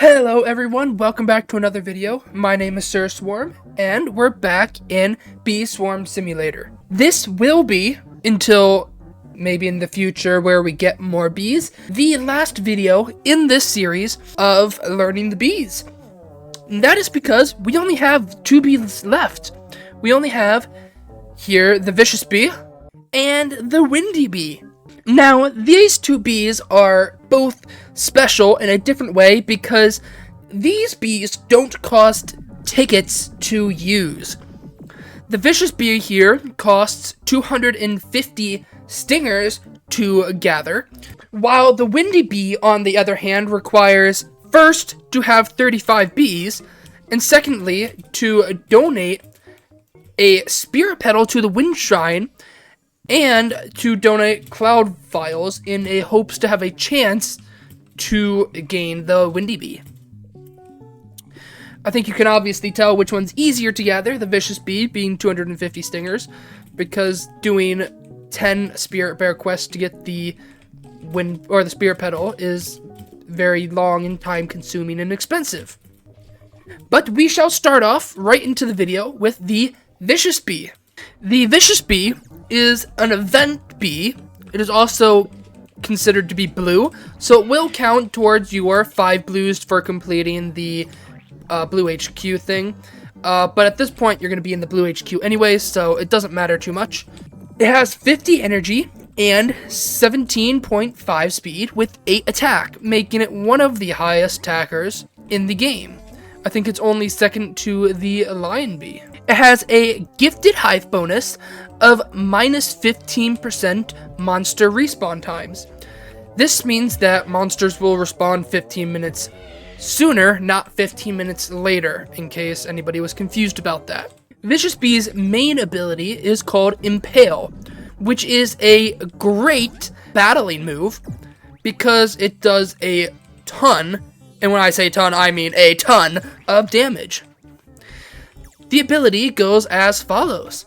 Hello everyone, welcome back to another video. My name is SirSwarm, and we're back in Bee Swarm Simulator. This will be, until maybe in the future where we get more bees, the last video in this series of learning the bees. And that is because we only have 2 bees left. We only have here the vicious bee and the windy bee. Now, these 2 bees are both special in a different way because these bees don't cost tickets to use. The vicious bee here costs 250 stingers to gather, while the windy bee, on the other hand, requires first to have 35 bees, and secondly, to donate a spirit petal to the wind shrine, and to donate cloud files in a hopes to have a chance to gain the windy bee. I think you can obviously tell which one's easier to gather, the vicious bee being 250 stingers, because doing 10 spirit bear quests to get the wind or the spirit petal is very long and time consuming and expensive. But we shall start off right into the video with the vicious bee. The vicious bee is an event bee. It is also considered to be blue, so it will count towards your 5 blues for completing the blue HQ thing. But at this point, you're going to be in the blue HQ anyways, so it doesn't matter too much. It has 50 energy and 17.5 speed with 8 attack, making it one of the highest attackers in the game. I think it's only second to the lion bee. It has a gifted hive bonus of minus 15% monster respawn times. This means that monsters will respawn 15 minutes sooner, not 15 minutes later, in case anybody was confused about that. Vicious Bee's main ability is called Impale, which is a great battling move because it does a ton, and when I say ton, I mean a ton of damage. The ability goes as follows.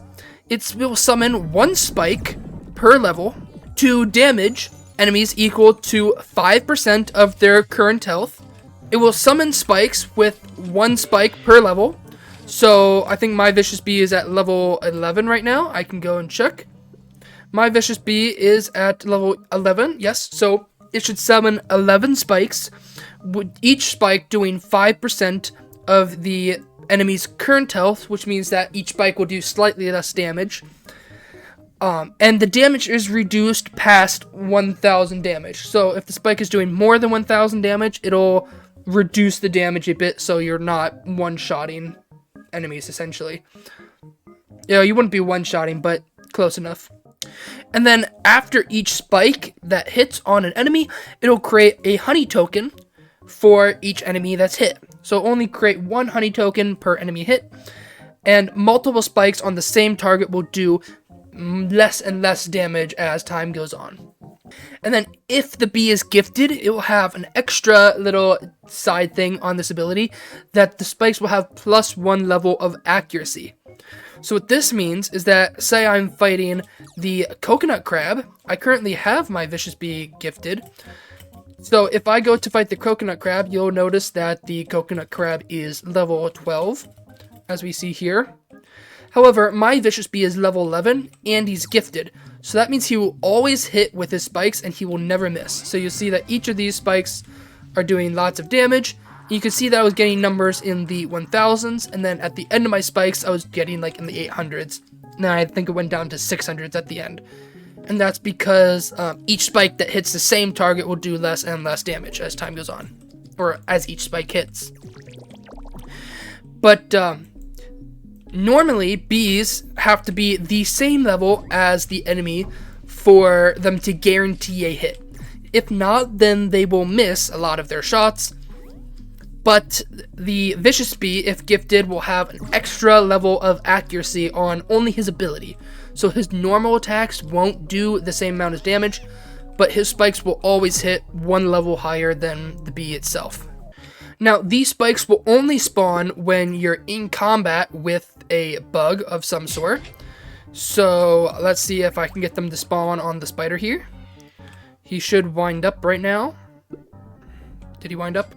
It will summon 1 spike per level to damage enemies equal to 5% of their current health. It will summon spikes with 1 spike per level. So I think my Vicious Bee is at level 11 right now. I can go and check. My Vicious Bee is at level 11, yes. So it should summon 11 spikes, with each spike doing 5% of the enemy's current health, which means that each spike will do slightly less damage. And the damage is reduced past 1,000 damage. So if the spike is doing more than 1,000 damage, it'll reduce the damage a bit so you're not one-shotting enemies, essentially. You know, you wouldn't be one-shotting, but close enough. And then after each spike that hits on an enemy, it'll create a honey token for each enemy that's hit. So only create 1 honey token per enemy hit, and multiple spikes on the same target will do less and less damage as time goes on. And then if the bee is gifted, it will have an extra little side thing on this ability that the spikes will have +1 level of accuracy. So what this means is that, say I'm fighting the coconut crab, I currently have my vicious bee gifted. So if I go to fight the coconut crab, you'll notice that the coconut crab is level 12, as we see here. However, my vicious bee is level 11, and he's gifted. So that means he will always hit with his spikes, and he will never miss. So you'll see that each of these spikes are doing lots of damage. You can see that I was getting numbers in the 1000s, and then at the end of my spikes, I was getting like in the 800s. Now I think it went down to 600s at the end. And that's because each spike that hits the same target will do less and less damage as time goes on, or as each spike hits. But normally, bees have to be the same level as the enemy for them to guarantee a hit. If not, then they will miss a lot of their shots. But the vicious bee, if gifted, will have an extra level of accuracy on only his ability. So his normal attacks won't do the same amount of damage, but his spikes will always hit 1 level higher than the bee itself. Now, these spikes will only spawn when you're in combat with a bug of some sort. So let's see if I can get them to spawn on the spider here. He should wind up right now. Did he wind up?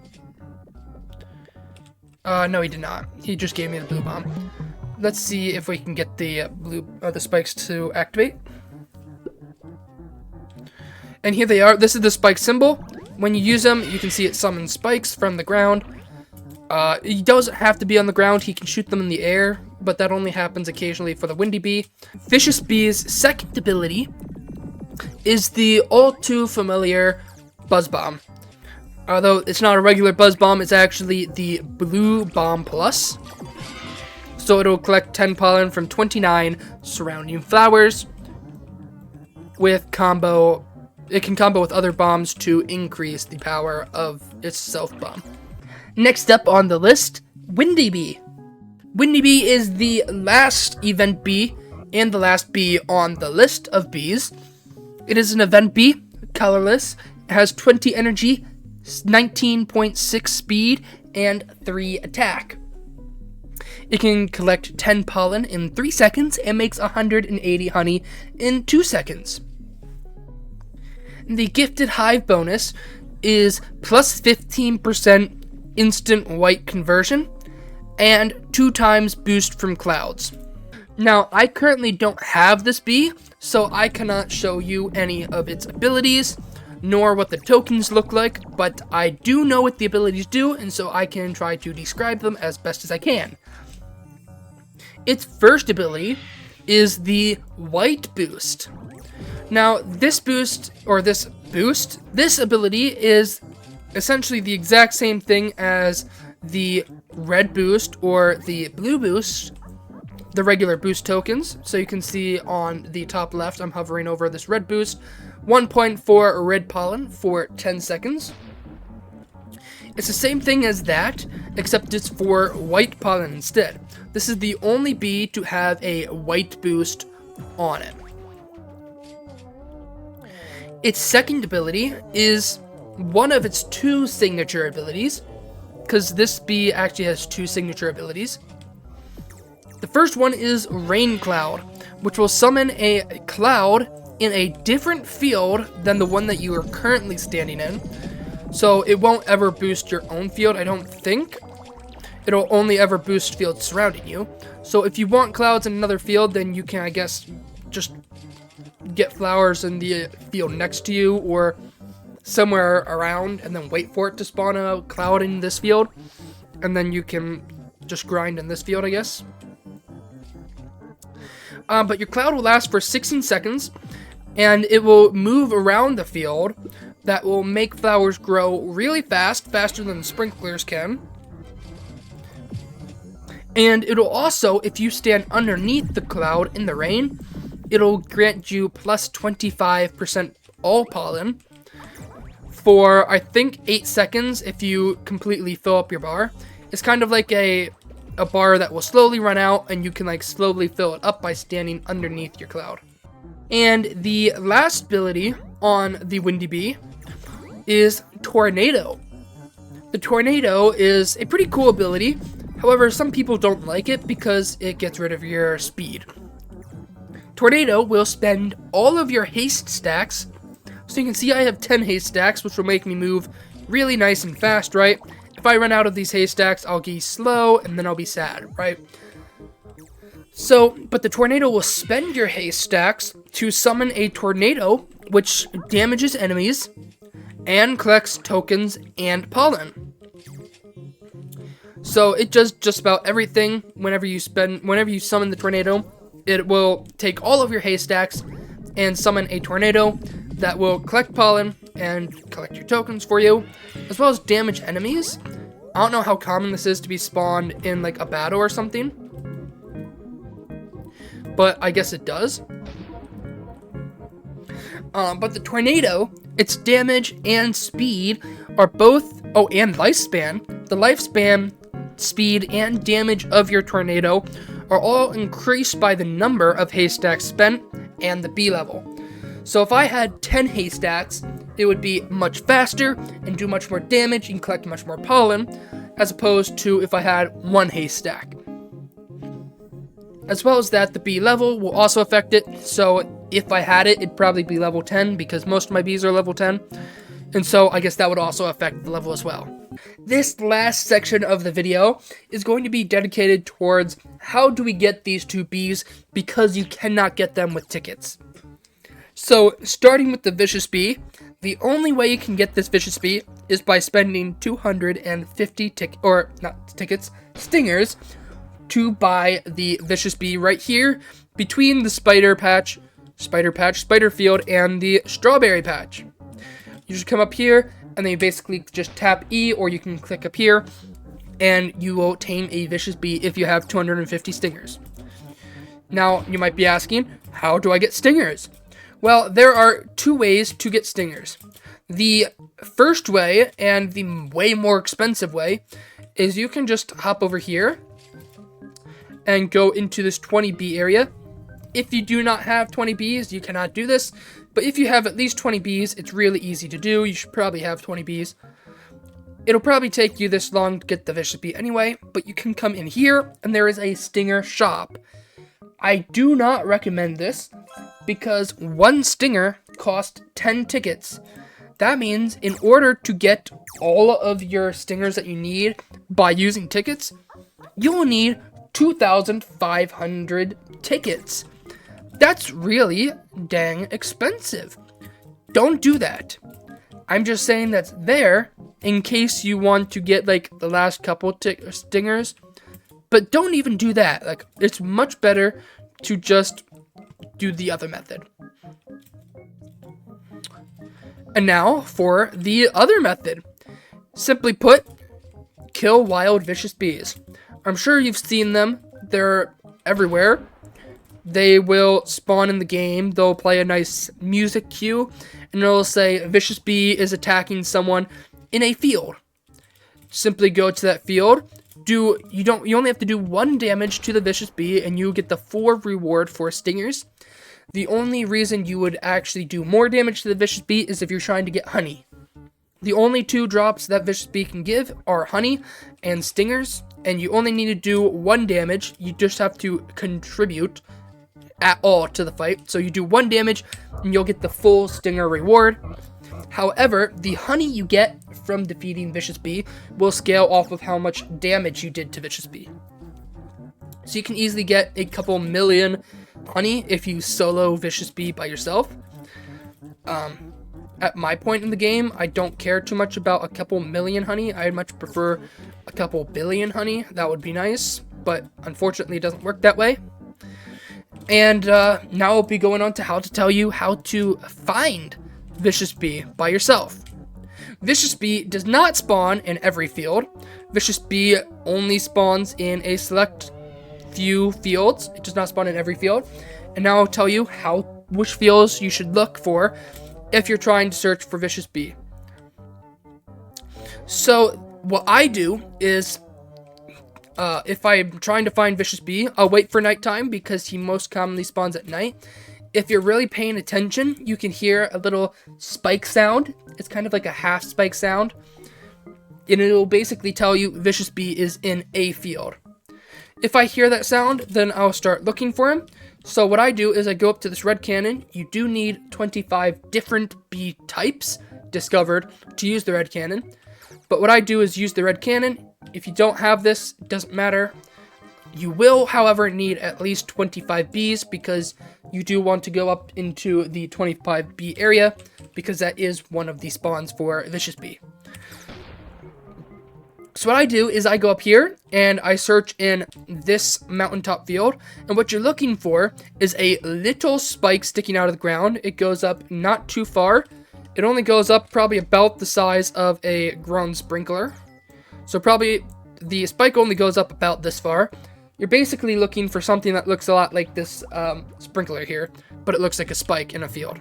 No, he did not. He just gave me the blue bomb. Let's see if we can get the the spikes to activate. And here they are. This is the spike symbol. When you use them, you can see it summons spikes from the ground. He doesn't have to be on the ground. He can shoot them in the air, but that only happens occasionally for the Windy Bee. Vicious Bee's second ability is the all too familiar Buzz Bomb. Although it's not a regular Buzz Bomb, it's actually the Blue Bomb Plus. So it'll collect 10 pollen from 29 surrounding flowers with combo. It can combo with other bombs to increase the power of its self-bomb. Next up on the list, Windy Bee. Windy Bee is the last event bee and the last bee on the list of bees. It is an event bee, colorless, it has 20 energy, 19.6 speed, and 3 attack. It can collect 10 pollen in 3 seconds and makes 180 honey in 2 seconds. The gifted hive bonus is plus 15% instant white conversion and 2 times boost from clouds. Now, I currently don't have this bee, so I cannot show you any of its abilities, nor what the tokens look like, but I do know what the abilities do, and so I can try to describe them as best as I can. Its first ability is the white boost. Now, this ability is essentially the exact same thing as the red boost or the blue boost, the regular boost tokens. So you can see on the top left, I'm hovering over this red boost, 1.4 red pollen for 10 seconds. It's the same thing as that, except it's for white pollen instead. This is the only bee to have a white boost on it. Its second ability is one of its 2 signature abilities, because this bee actually has 2 signature abilities. The first one is Rain Cloud, which will summon a cloud in a different field than the one that you are currently standing in. So it won't ever boost your own field, I don't think. It'll only ever boost fields surrounding you. So if you want clouds in another field, then you can, I guess, just get flowers in the field next to you or somewhere around and then wait for it to spawn a cloud in this field. And then you can just grind in this field, I guess. But your cloud will last for 16 seconds, and it will move around the field. That will make flowers grow really fast, faster than the sprinklers can. And it'll also, if you stand underneath the cloud in the rain, it'll grant you plus 25% all pollen for, I think, 8 seconds if you completely fill up your bar. It's kind of like a bar that will slowly run out, and you can like slowly fill it up by standing underneath your cloud. And the last ability on the Windy Bee is Tornado. The Tornado is a pretty cool ability. However, some people don't like it because it gets rid of your speed. Tornado will spend all of your haste stacks. So you can see I have 10 haste stacks, which will make me move really nice and fast, right? If I run out of these haste stacks, I'll be slow and then I'll be sad, right? So, but the Tornado will spend your haste stacks to summon a tornado, which damages enemies and collects tokens and pollen. So it does just about everything. Whenever you summon the Tornado, it will take all of your haste stacks and summon a tornado that will collect pollen and collect your tokens for you, as well as damage enemies. I don't know how common this is to be spawned in like a battle or something, but I guess it does. But the Tornado, its damage and speed are both, and lifespan. The lifespan, speed, and damage of your Tornado are all increased by the number of haystacks spent and the bee level. So if I had 10 haystacks, it would be much faster and do much more damage and collect much more pollen, as opposed to if I had 1 haystack. As well as that, the bee level will also affect it, so if I had it, it'd probably be level 10, because most of my bees are level 10, and so I guess that would also affect the level as well. This last section of the video is going to be dedicated towards how do we get these two bees, because you cannot get them with tickets. So, starting with the vicious bee, the only way you can get this vicious bee is by spending 250 stingers to buy the vicious bee right here between the spider field, and the strawberry patch. You just come up here, and then you basically just tap E, or you can click up here, and you will tame a vicious bee if you have 250 stingers. Now, you might be asking, how do I get stingers? Well, there are two ways to get stingers. The first way, and the way more expensive way, is you can just hop over here and go into this 20 bee area. If you do not have 20 bees, you cannot do this. But if you have at least 20 bees, it's really easy to do. You should probably have 20 bees. It'll probably take you this long to get the vicious bee anyway, but you can come in here, and there is a stinger shop. I do not recommend this, because one stinger costs 10 tickets. That means in order to get all of your stingers that you need by using tickets, you will need 2,500 tickets. That's really dang expensive. Don't do that. I'm just saying that's there in case you want to get like the last couple stingers, but don't even do that. Like, it's much better to just do the other method. And now for the other method. Simply put, kill wild vicious bees. I'm sure you've seen them. They're everywhere. They will spawn in the game. They'll play a nice music cue, and it'll say vicious bee is attacking someone in a field. Simply go to that field. You only have to do 1 damage to the vicious bee, and you get the 4 reward for stingers. The only reason you would actually do more damage to the vicious bee is if you're trying to get honey. The only 2 drops that vicious bee can give are honey and stingers, and you only need to do 1 damage. You just have to contribute at all to the fight. So you do 1 damage, and you'll get the full stinger reward. However, the honey you get from defeating vicious bee will scale off of how much damage you did to vicious bee. So you can easily get a couple million honey if you solo vicious bee by yourself. At my point in the game, I don't care too much about a couple million honey. I'd much prefer a couple billion honey. That would be nice, but unfortunately it doesn't work that way. And now I'll be going on to how to tell you how to find vicious bee by yourself. Vicious bee does not spawn in every field. Vicious bee only spawns in a select few fields. It does not spawn in every field. And now I'll tell you which fields you should look for if you're trying to search for vicious bee. So what I do is, if I'm trying to find vicious bee, I'll wait for nighttime because he most commonly spawns at night. If you're really paying attention, you can hear a little spike sound. It's kind of like a half spike sound, and it'll basically tell you vicious bee is in a field. If I hear that sound, then I'll start looking for him. So what I do is I go up to this red cannon. You do need 25 different bee types discovered to use the red cannon. But what I do is use the red cannon. If you don't have this, it doesn't matter. You will, however, need at least 25 bees because you do want to go up into the 25 bee area because that is one of the spawns for vicious bee. So what I do is I go up here and I search in this mountaintop field, and what you're looking for is a little spike sticking out of the ground. It goes up not too far. It only goes up probably about the size of a grown sprinkler. So probably the spike only goes up about this far. You're basically looking for something that looks a lot like this sprinkler here, but it looks like a spike in a field.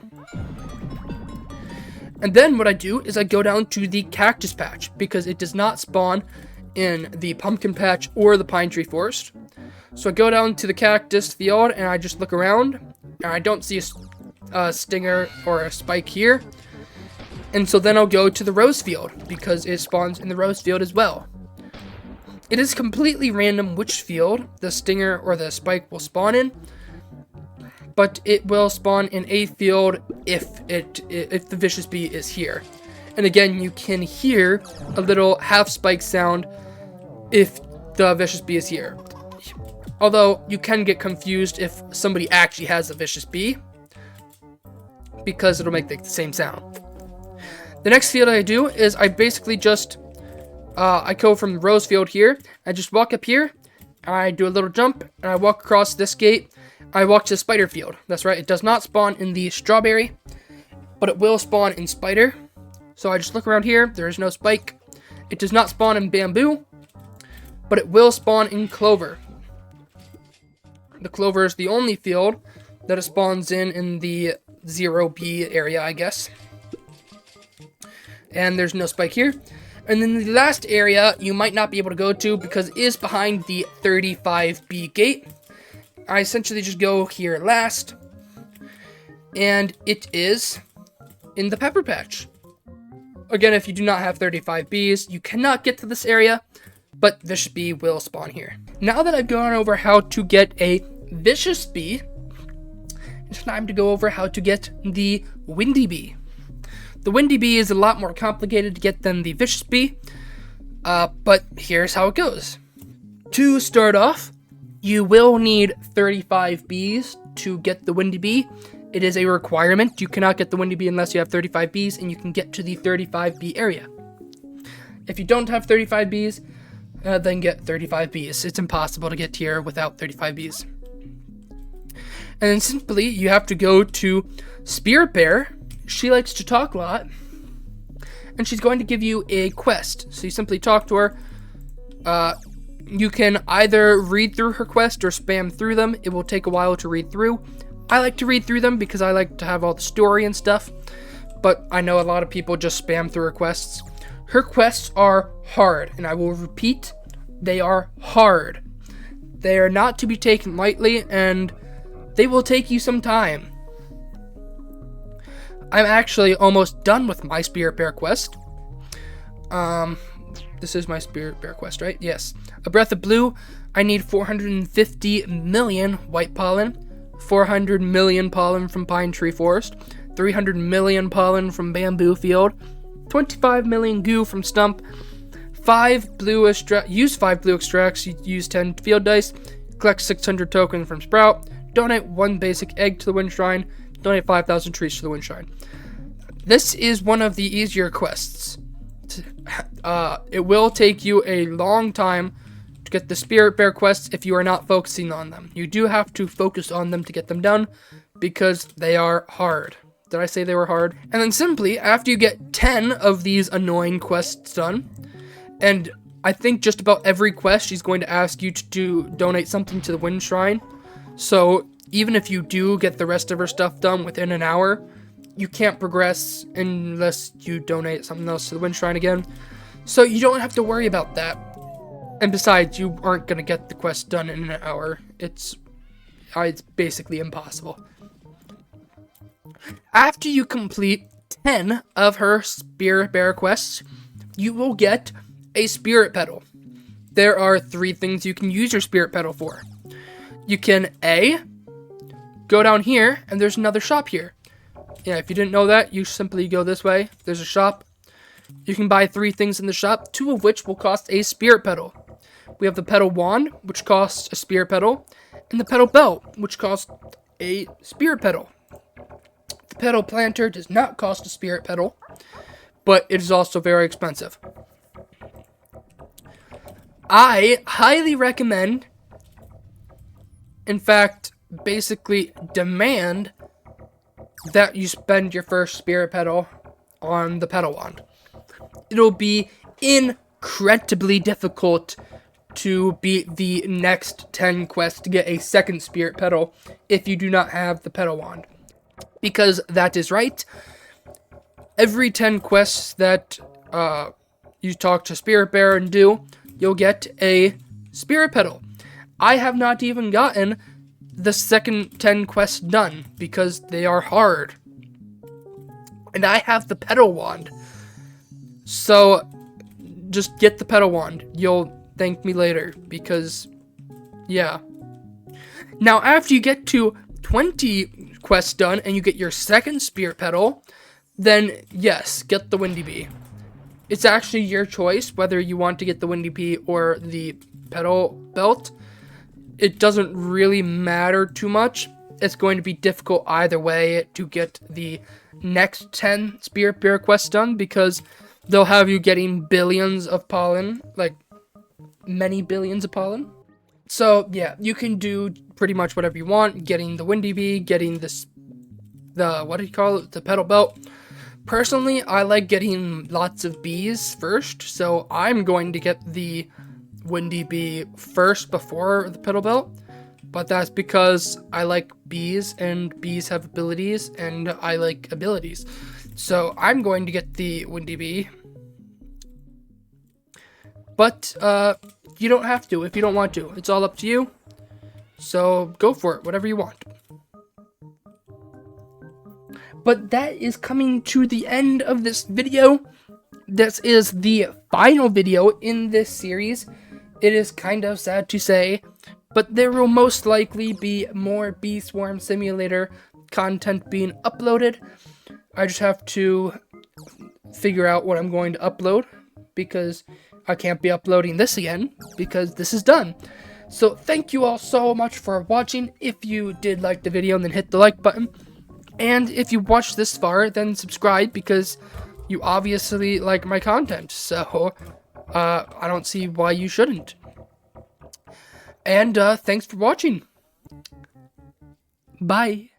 And then what I do is I go down to the cactus patch because it does not spawn in the pumpkin patch or the pine tree forest. So I go down to the cactus field and I just look around, and I don't see a stinger or a spike here. And so then I'll go to the rose field because it spawns in the rose field as well. It is completely random which field the stinger or the spike will spawn in, but it will spawn in a field if the vicious bee is here. And again, you can hear a little half spike sound if the vicious bee is here. Although you can get confused if somebody actually has a vicious bee, because it'll make the same sound. The next field I do is I basically just I go from the rose field here. I just walk up here. I do a little jump, and I walk across this gate. I walk to the spider field. That's right, it does not spawn in the strawberry, but it will spawn in spider. So I just look around here. There is no spike. It does not spawn in bamboo, but it will spawn in clover. The clover is the only field that it spawns in the 0B area, I guess. And there's no spike here. And then the last area you might not be able to go to because it is behind the 35B gate. I essentially just go here last. And it is in the pepper patch. Again, if you do not have 35 bees, you cannot get to this area, but vicious bee will spawn here. Now that I've gone over how to get a vicious bee, it's time to go over how to get the windy bee. The windy bee is a lot more complicated to get than the vicious bee, but here's how it goes. To start off, you will need 35 bees to get the windy bee. It is a requirement. You cannot get the windy bee unless you have 35 bees, and you can get to the 35 bee area. If you don't have 35 bees, then get 35 bees. It's impossible to get here without 35 bees. And then simply, you have to go to Spirit Bear. She likes to talk a lot, and she's going to give you a quest. So you simply talk to her. You can either read through her quest or spam through them. It will take a while to read through. I like to read through them because I like to have all the story and stuff, but I know a lot of people just spam through her quests. Her quests are hard, and I will repeat, they are hard. They are not to be taken lightly, and they will take you some time. I'm actually almost done with my Spirit Bear quest. This is my Spirit Bear quest, right? Yes. A Breath of Blue, I need 450 million white pollen, 400 million pollen from Pine Tree Forest, 300 million pollen from Bamboo Field, 25 million goo from Stump, use 5 blue extracts, use 10 field dice, collect 600 tokens from Sprout, donate 1 basic egg to the Wind Shrine, donate 5,000 trees to the Wind Shrine. This is one of the easier quests. It will take you a long time to get the Spirit Bear quests if you are not focusing on them. You do have to focus on them to get them done because they are hard. Did I say they were hard? And then simply, after you get 10 of these annoying quests done, and I think just about every quest she's going to ask you to donate something to the Wind Shrine. So even if you do get the rest of her stuff done within an hour, you can't progress unless you donate something else to the Wind Shrine again. So you don't have to worry about that. And besides, you aren't going to get the quest done in an hour. It's basically impossible. After you complete 10 of her Spirit Bear quests, you will get a Spirit Petal. There are 3 things you can use your Spirit Petal for. You can A, go down here, and there's another shop here. Yeah, if you didn't know that, you simply go this way. There's a shop. You can buy 3 things in the shop, 2 of which will cost a Spirit Petal. We have the Petal Wand, which costs a Spirit Petal, and the Petal Belt, which costs a Spirit Petal. The Petal Planter does not cost a Spirit Petal, but it is also very expensive. I highly recommend, in fact, basically demand that you spend your first Spirit Petal on the Petal Wand. It'll be incredibly difficult to beat the next 10 quests to get a second Spirit Petal if you do not have the Petal Wand. Because that is right. Every 10 quests that you talk to Spirit Bear and do, you'll get a Spirit Petal. I have not even gotten the second 10 quests done because they are hard. And I have the Petal Wand. So just get the Petal Wand. You'll thank me later because, yeah. Now, after you get to 20 quests done and you get your second Spirit Petal, then yes, get the Windy Bee. It's actually your choice whether you want to get the Windy Bee or the petal belt. It doesn't really matter too much. It's going to be difficult either way to get the next 10 Spirit Bear quests done, because they'll have you getting billions of pollen, like many billions of pollen. So yeah, you can do pretty much whatever you want, getting the Windy Bee, getting this, what do you call it, the petal belt. Personally, I like getting lots of bees first, so I'm going to get the Windy Bee first before the petal belt. But that's because I like bees, and bees have abilities, and I like abilities. So I'm going to get the Windy Bee. But you don't have to if you don't want to. It's all up to you. So go for it, whatever you want. But that is coming to the end of this video. This is the final video in this series. It is kind of sad to say, but there will most likely be more Bee Swarm Simulator content being uploaded. I just have to figure out what I'm going to upload, because I can't be uploading this again, because this is done. So thank you all so much for watching. If you did like the video, then hit the like button. And if you watched this far, then subscribe, because you obviously like my content. So I don't see why you shouldn't. And thanks for watching. Bye.